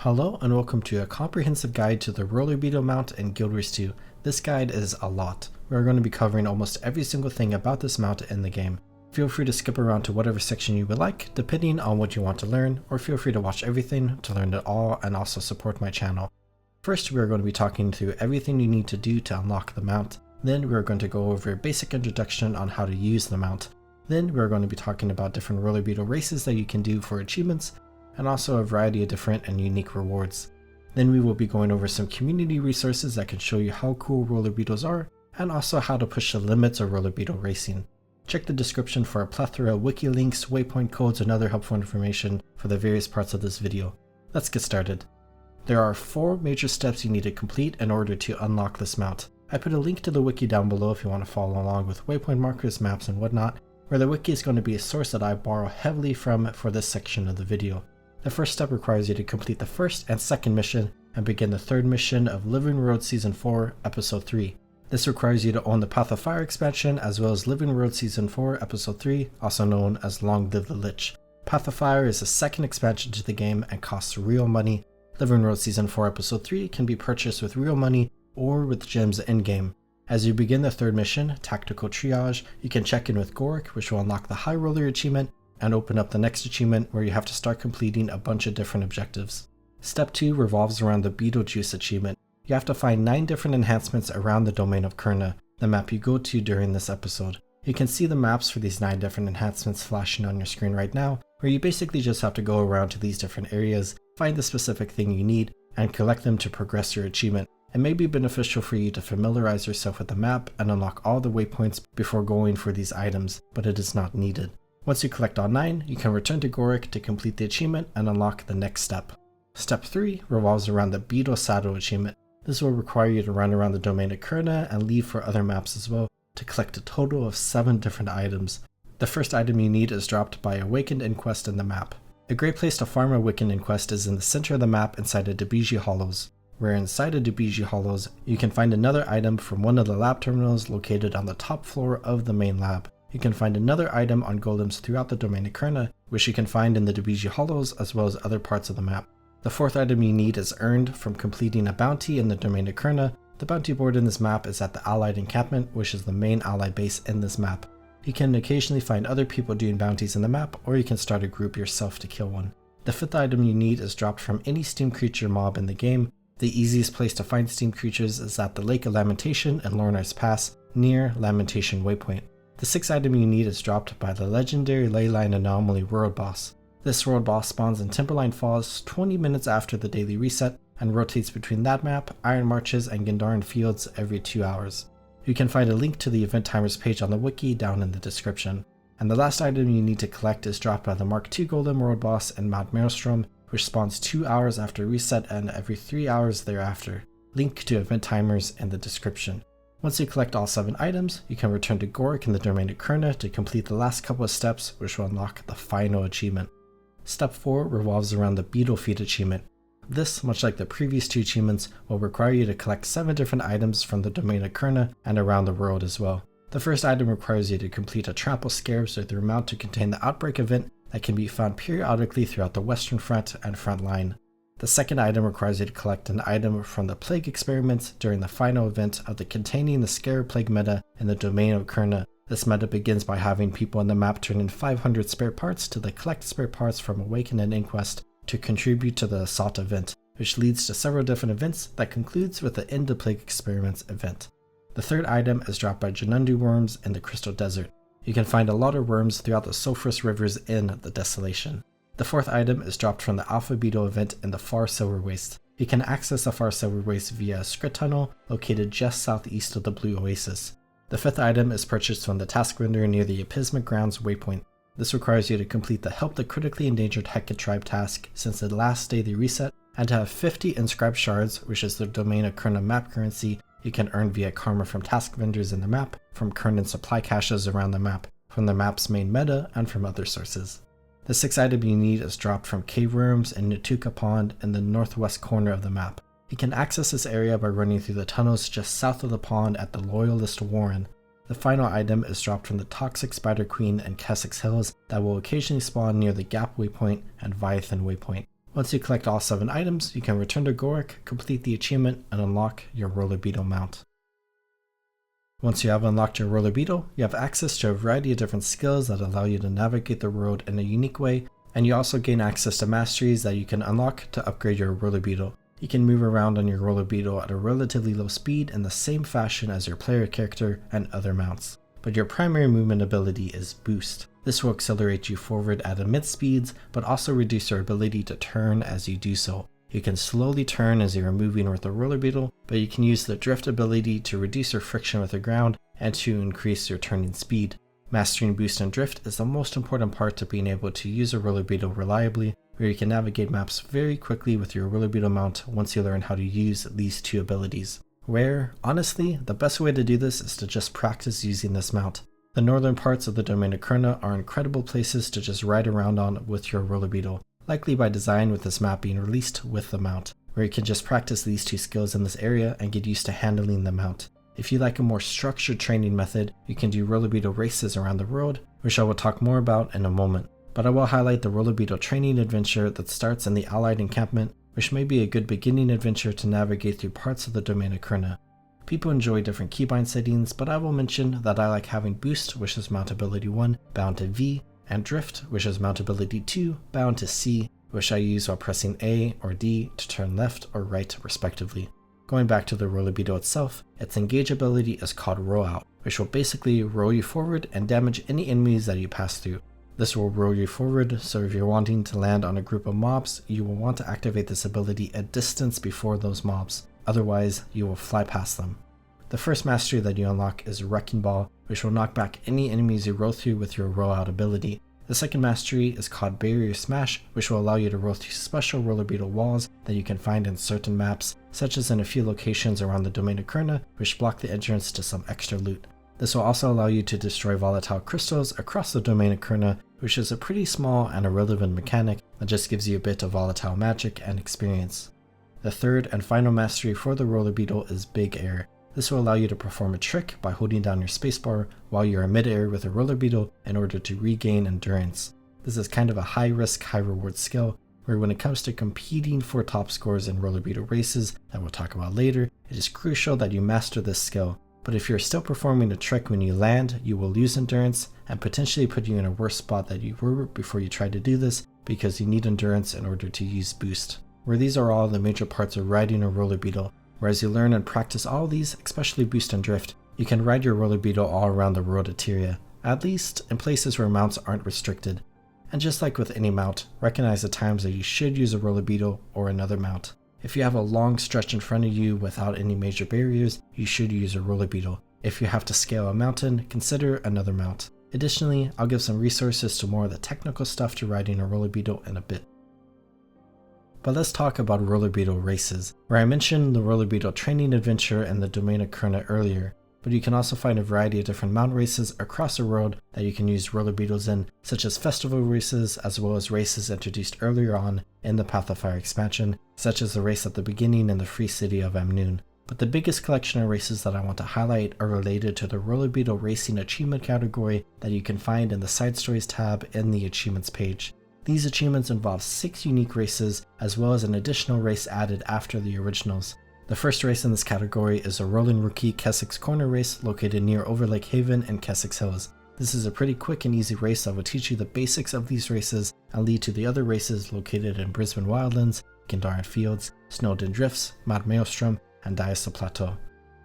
Hello and welcome to a comprehensive guide to the Roller Beetle mount in Guild Wars 2. This guide is a lot. We're going to be covering almost every single thing about this mount in the game. Feel free to skip around to whatever section you would like, depending on what you want to learn, or feel free to watch everything to learn it all and also support my channel. First, we are going to be talking through everything you need to do to unlock the mount. Then we are going to go over a basic introduction on how to use the mount. Then we are going to be talking about different Roller Beetle races that you can do for achievements, and also a variety of different and unique rewards. Then we will be going over some community resources that can show you how cool roller beetles are, and also how to push the limits of roller beetle racing. Check the description for a plethora of wiki links, waypoint codes, and other helpful information for the various parts of this video. Let's get started. There are 4 major steps you need to complete in order to unlock this mount. I put a link to the wiki down below if you want to follow along with waypoint markers, maps, and whatnot, where the wiki is going to be a source that I borrow heavily from for this section of the video. The first step requires you to complete the first and second mission and begin the third mission of Living Road Season 4, Episode 3. This requires you to own the Path of Fire expansion as well as Living Road Season 4, Episode 3, also known as Long Live the Lich. Path of Fire is the second expansion to the game and costs real money. Living Road Season 4, Episode 3 can be purchased with real money or with gems in-game. As you begin the third mission, Tactical Triage, you can check in with Gorik, which will unlock the High Roller achievement, and open up the next achievement where you have to start completing a bunch of different objectives. Step 2 revolves around the Beetlejuice achievement. You have to find 9 different enhancements around the domain of Kurna, the map you go to during this episode. You can see the maps for these 9 different enhancements flashing on your screen right now, where you basically just have to go around to these different areas, find the specific thing you need, and collect them to progress your achievement. It may be beneficial for you to familiarize yourself with the map and unlock all the waypoints before going for these items, but it is not needed. Once you collect all 9, you can return to Gorik to complete the achievement and unlock the next step. Step 3 revolves around the Beetle Saddle achievement. This will require you to run around the domain of Kurna and leave for other maps as well to collect a total of 7 different items. The first item you need is dropped by Awakened Inquest in the map. A great place to farm Awakened Inquest is in the center of the map inside of Debiji Hollows, where inside of Debiji Hollows you can find another item from one of the lab terminals located on the top floor of the main lab. You can find another item on golems throughout the domain of Kurna, which you can find in the Debiji Hollows as well as other parts of the map. The 4th item you need is earned from completing a bounty in the domain of Kurna. The bounty board in this map is at the Allied encampment, which is the main Allied base in this map. You can occasionally find other people doing bounties in the map, or you can start a group yourself to kill one. The 5th item you need is dropped from any steam creature mob in the game. The easiest place to find steam creatures is at the Lake of Lamentation in Lornar's Pass, near Lamentation Waypoint. The 6th item you need is dropped by the legendary Leyline Anomaly World Boss. This world boss spawns in Timberline Falls 20 minutes after the daily reset and rotates between that map, Iron Marches, and Gandharan Fields every 2 hours. You can find a link to the event timers page on the wiki down in the description. And the last item you need to collect is dropped by the Mark II Golem World Boss in Mount Maelstrom, which spawns 2 hours after reset and every 3 hours thereafter. Link to event timers in the description. Once you collect all 7 items, you can return to Gorik in the domain of Kurna to complete the last couple of steps, which will unlock the final achievement. Step 4 revolves around the Beetle Feed achievement. This, much like the previous 2 achievements, will require you to collect 7 different items from the domain of Kurna and around the world as well. The first item requires you to complete a Trample Scarabs with your mount to contain the Outbreak event that can be found periodically throughout the Western Front and Front Line. The second item requires you to collect an item from the Plague experiments during the final event of the Containing the Scarab Plague meta in the domain of Kurna. This meta begins by having people on the map turn in 500 spare parts to the Collect Spare Parts from Awaken and Inquest to contribute to the Assault event, which leads to several different events that concludes with the End of Plague experiments event. The third item is dropped by Janundu worms in the Crystal Desert. You can find a lot of worms throughout the sulfurous rivers in the Desolation. The 4th item is dropped from the Alpha Beetle event in the Far Silver Waste. You can access the Far Silver Waste via a Skrit tunnel located just southeast of the Blue Oasis. The 5th item is purchased from the task vendor near the Apismic Grounds waypoint. This requires you to complete the Help the Critically Endangered Hecate Tribe task since the last daily reset, and to have 50 inscribed shards, which is the domain of Kurna map currency you can earn via karma from task vendors in the map, from Kurnan supply caches around the map, from the map's main meta, and from other sources. The 6th item you need is dropped from Cave Worms in Natuka Pond in the northwest corner of the map. You can access this area by running through the tunnels just south of the pond at the Loyalist Warren. The final item is dropped from the Toxic Spider Queen and Kessex Hills that will occasionally spawn near the Gap Waypoint and Viathan Waypoint. Once you collect all 7 items, you can return to Gorik, complete the achievement, and unlock your Roller Beetle mount. Once you have unlocked your Roller Beetle, you have access to a variety of different skills that allow you to navigate the road in a unique way, and you also gain access to masteries that you can unlock to upgrade your Roller Beetle. You can move around on your Roller Beetle at a relatively low speed in the same fashion as your player character and other mounts. But your primary movement ability is Boost. This will accelerate you forward at mid speeds, but also reduce your ability to turn as you do so. You can slowly turn as you are moving with the Roller Beetle, but you can use the Drift ability to reduce your friction with the ground and to increase your turning speed. Mastering Boost and Drift is the most important part to being able to use a Roller Beetle reliably, where you can navigate maps very quickly with your Roller Beetle mount once you learn how to use these 2 abilities. Where, honestly, the best way to do this is to just practice using this mount. The northern parts of the domain of Kurna are incredible places to just ride around on with your Roller Beetle, likely by design with this map being released with the mount, where you can just practice these 2 skills in this area and get used to handling the mount. If you like a more structured training method, you can do Roller Beetle races around the world, which I will talk more about in a moment. But I will highlight the Roller Beetle training adventure that starts in the Allied encampment, which may be a good beginning adventure to navigate through parts of the domain of Kurna. People enjoy different keybind settings, but I will mention that I like having Boost, which is mount ability 1, bound to V, and Drift, which is mount ability 2, bound to C, which I use while pressing A or D to turn left or right respectively. Going back to the Roller Beetle itself, its engage ability is called Roll Out, which will basically roll you forward and damage any enemies that you pass through. This will roll you forward, so if you're wanting to land on a group of mobs, you will want to activate this ability a distance before those mobs, otherwise you will fly past them. The first mastery that you unlock is Wrecking Ball, which will knock back any enemies you roll through with your Roll Out ability. The second mastery is called Barrier Smash, which will allow you to roll through special Roller Beetle walls that you can find in certain maps, such as in a few locations around the domain of Kurna, which block the entrance to some extra loot. This will also allow you to destroy volatile crystals across the domain of Kurna, which is a pretty small and irrelevant mechanic that just gives you a bit of volatile magic and experience. The third and final mastery for the Roller Beetle is Big Air. This will allow you to perform a trick by holding down your spacebar while you are mid-air with a Roller Beetle in order to regain endurance. This is kind of a high-risk, high-reward skill, where when it comes to competing for top scores in Roller Beetle races that we'll talk about later, it is crucial that you master this skill. But if you're still performing a trick when you land, you will lose endurance and potentially put you in a worse spot that you were before you tried to do this, because you need endurance in order to use Boost. Where these are all the major parts of riding a Roller Beetle, where as you learn and practice all these, especially Boost and Drift, you can ride your Roller Beetle all around the world of Tyria, at least in places where mounts aren't restricted. And just like with any mount, recognize the times that you should use a Roller Beetle or another mount. If you have a long stretch in front of you without any major barriers, you should use a Roller Beetle. If you have to scale a mountain, consider another mount. Additionally, I'll give some resources to more of the technical stuff to riding a Roller Beetle in a bit. But let's talk about Roller Beetle races, where I mentioned the Roller Beetle training adventure in the domain of Kurna earlier, but you can also find a variety of different mount races across the world that you can use Roller Beetles in, such as festival races as well as races introduced earlier on in the Path of Fire expansion, such as the race at the beginning in the free city of Amnoon. But the biggest collection of races that I want to highlight are related to the Roller Beetle Racing achievement category that you can find in the Side Stories tab in the Achievements page. These achievements involve 6 unique races, as well as an additional race added after the originals. The first race in this category is a Rolling Rookie Keswick's Corner race located near Overlake Haven and Keswick Hills. This is a pretty quick and easy race that will teach you the basics of these races and lead to the other races located in Brisbane Wildlands, Gandharan Fields, Snowdon Drifts, Mad Maelstrom, and Diasa Plateau.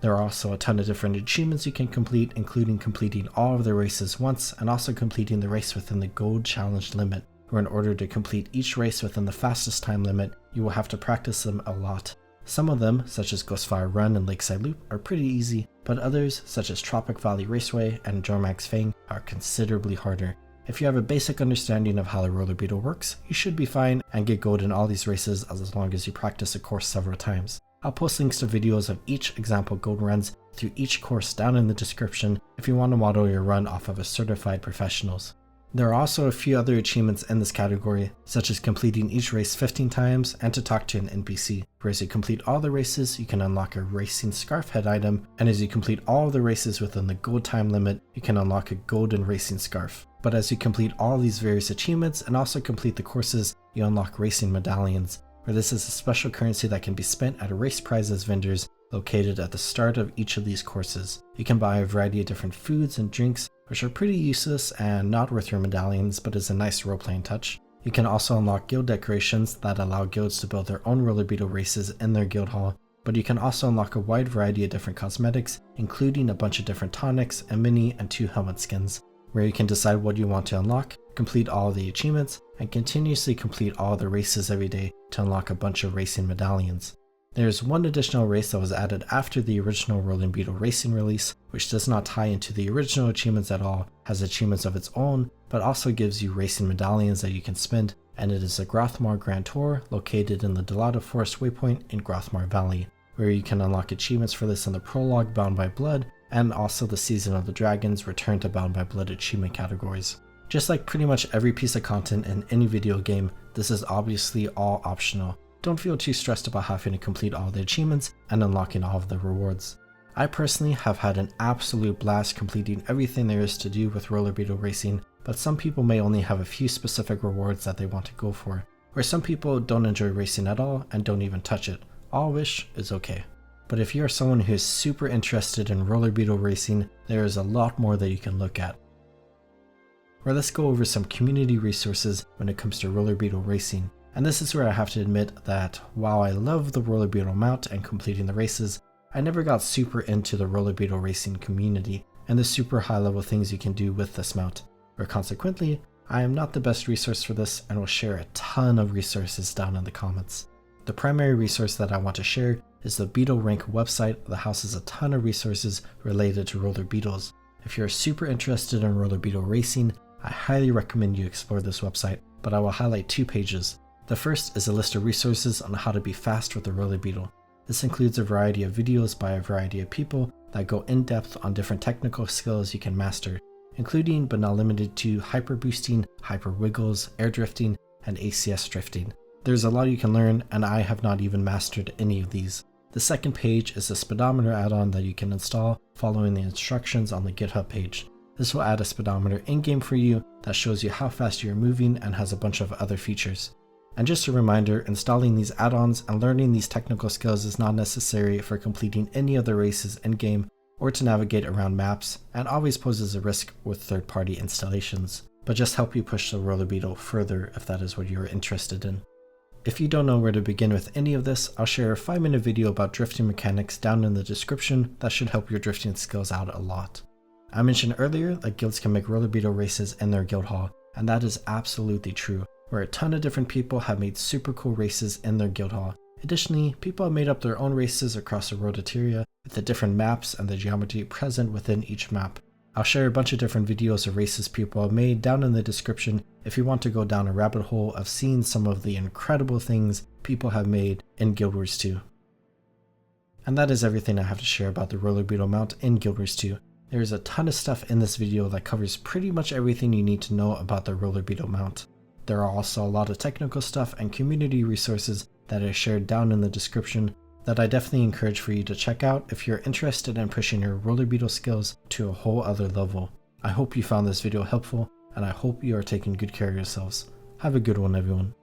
There are also a ton of different achievements you can complete, including completing all of the races once and also completing the race within the Gold Challenge limit, where in order to complete each race within the fastest time limit, you will have to practice them a lot. Some of them, such as Ghostfire Run and Lakeside Loop, are pretty easy, but others, such as Tropic Valley Raceway and Jormag's Fang, are considerably harder. If you have a basic understanding of how the Roller Beetle works, you should be fine and get gold in all these races as long as you practice a course several times. I'll post links to videos of each example gold runs through each course down in the description if you want to model your run off of a certified professionals. There are also a few other achievements in this category, such as completing each race 15 times and to talk to an NPC, where as you complete all the races, you can unlock a racing scarf head item, and as you complete all of the races within the gold time limit, you can unlock a golden racing scarf. But as you complete all these various achievements and also complete the courses, you unlock racing medallions, where this is a special currency that can be spent at race prizes vendors located at the start of each of these courses. You can buy a variety of different foods and drinks, which are pretty useless and not worth your medallions, but is a nice role-playing touch. You can also unlock guild decorations that allow guilds to build their own Roller Beetle races in their guild hall, but you can also unlock a wide variety of different cosmetics, including a bunch of different tonics, a mini, and 2 helmet skins, where you can decide what you want to unlock, complete all the achievements, and continuously complete all the races every day to unlock a bunch of racing medallions. There's one additional race that was added after the original Roller Beetle racing release, which does not tie into the original achievements at all, has achievements of its own, but also gives you racing medallions that you can spend, and it is a Grothmar Grand Tour located in the Delata Forest Waypoint in Grothmar Valley, where you can unlock achievements for this in the prologue Bound by Blood, and also the Season of the Dragons Return to Bound by Blood achievement categories. Just like pretty much every piece of content in any video game, this is obviously all optional. Don't feel too stressed about having to complete all the achievements and unlocking all of the rewards. I personally have had an absolute blast completing everything there is to do with Roller Beetle racing, but some people may only have a few specific rewards that they want to go for, or some people don't enjoy racing at all and don't even touch it. All wish is okay. But if you are someone who is super interested in Roller Beetle racing, there is a lot more that you can look at. Well, let's go over some community resources when it comes to Roller Beetle racing. And this is where I have to admit that while I love the Roller Beetle mount and completing the races, I never got super into the Roller Beetle racing community and the super high level things you can do with this mount, where consequently, I am not the best resource for this and will share a ton of resources down in the comments. The primary resource that I want to share is the Beetle Rank website that houses a ton of resources related to Roller Beetles. If you're super interested in Roller Beetle racing, I highly recommend you explore this website, but I will highlight 2 pages. The first is a list of resources on how to be fast with the Roller Beetle. This includes a variety of videos by a variety of people that go in depth on different technical skills you can master, including but not limited to hyper boosting, hyper wiggles, air drifting, and ACS drifting. There's a lot you can learn, and I have not even mastered any of these. The second page is a speedometer add-on that you can install following the instructions on the GitHub page. This will add a speedometer in-game for you that shows you how fast you're moving and has a bunch of other features. And just a reminder, installing these add-ons and learning these technical skills is not necessary for completing any of the races in-game or to navigate around maps, and always poses a risk with third-party installations, but just help you push the Roller Beetle further if that is what you're interested in. If you don't know where to begin with any of this, I'll share a 5-minute video about drifting mechanics down in the description that should help your drifting skills out a lot. I mentioned earlier that guilds can make Roller Beetle races in their guild hall, and that is absolutely true, where a ton of different people have made super cool races in their guild hall. Additionally, people have made up their own races across the Rotateria with the different maps and the geometry present within each map. I'll share a bunch of different videos of races people have made down in the description if you want to go down a rabbit hole of seeing some of the incredible things people have made in Guild Wars 2. And that is everything I have to share about the Roller Beetle mount in Guild Wars 2. There is a ton of stuff in this video that covers pretty much everything you need to know about the Roller Beetle mount. There are also a lot of technical stuff and community resources that I shared down in the description that I definitely encourage for you to check out if you're interested in pushing your Roller Beetle skills to a whole other level. I hope you found this video helpful, and I hope you are taking good care of yourselves. Have a good one, everyone.